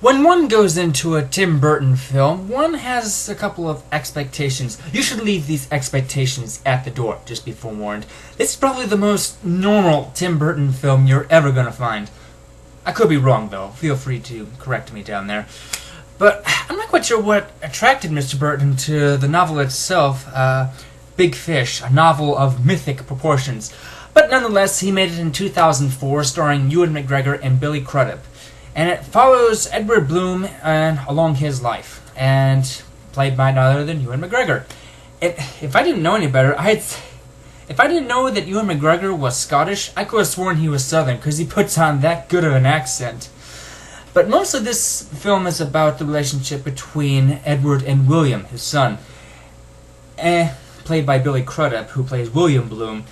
When one goes into a Tim Burton film, one has a couple of expectations. You should leave these expectations at the door, just be forewarned. This is probably the most normal Tim Burton film you're ever going to find. I could be wrong, though. Feel free to correct me down there. But I'm not quite sure what attracted Mr. Burton to the novel itself, Big Fish, a novel of mythic proportions. But nonetheless, he made it in 2004, starring Ewan McGregor and Billy Crudup. And it follows Edward Bloom along his life, and played by none other than Ewan McGregor. If I didn't know any better, if I didn't know that Ewan McGregor was Scottish, I could have sworn he was Southern, because he puts on that good of an accent. But most of this film is about the relationship between Edward and William, his son, played by Billy Crudup, who plays William Bloom.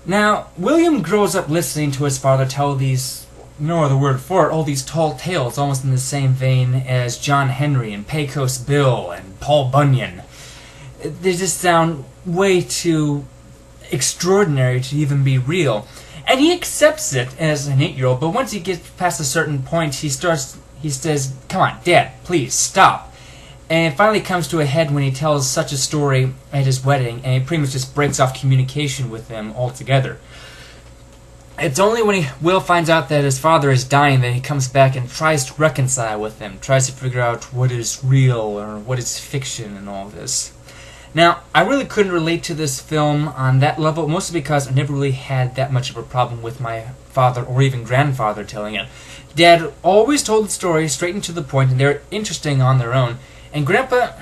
Now, William grows up listening to his father tell these, no other word for it, all these tall tales, almost in the same vein as John Henry and Pecos Bill and Paul Bunyan. They just sound way too extraordinary to even be real. And he accepts it as an 8-year-old, but once he gets past a certain point, he says, "Come on, Dad, please, stop." And it finally comes to a head when he tells such a story at his wedding, and he pretty much just breaks off communication with them altogether. It's only when Will finds out that his father is dying that he comes back and tries to reconcile with him, tries to figure out what is real or what is fiction and all this. Now, I really couldn't relate to this film on that level, mostly because I never really had that much of a problem with my father or even grandfather telling it. Dad always told the stories straight and to the point, and they're interesting on their own. And Grandpa,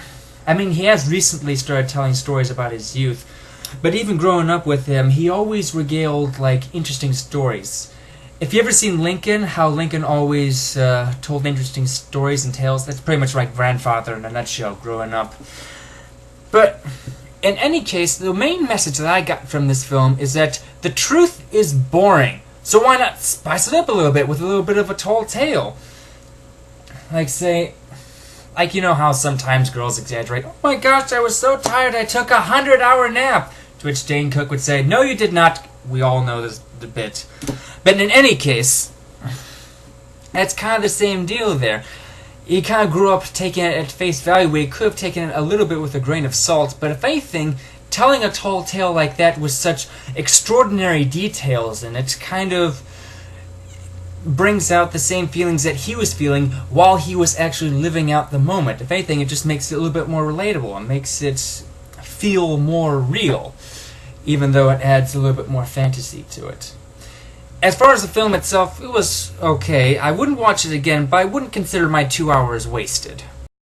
he has recently started telling stories about his youth, but even growing up with him, he always regaled, interesting stories. If you ever seen Lincoln, how Lincoln always told interesting stories and tales, that's pretty much my grandfather in a nutshell growing up. But in any case, the main message that I got from this film is that the truth is boring. So why not spice it up a little bit with a little bit of a tall tale? You know how sometimes girls exaggerate, "Oh my gosh, I was so tired I took a 100-hour nap." To which Dane Cook would say, "No, you did not." We all know the bit. But in any case, that's kind of the same deal there. He kind of grew up taking it at face value, where he could have taken it a little bit with a grain of salt, but if anything, telling a tall tale like that with such extraordinary details, and it kind of brings out the same feelings that he was feeling while he was actually living out the moment. If anything, it just makes it a little bit more relatable, and makes it feel more real, even though it adds a little bit more fantasy to it. As far as the film itself, it was okay. I wouldn't watch it again, but I wouldn't consider my 2 hours wasted.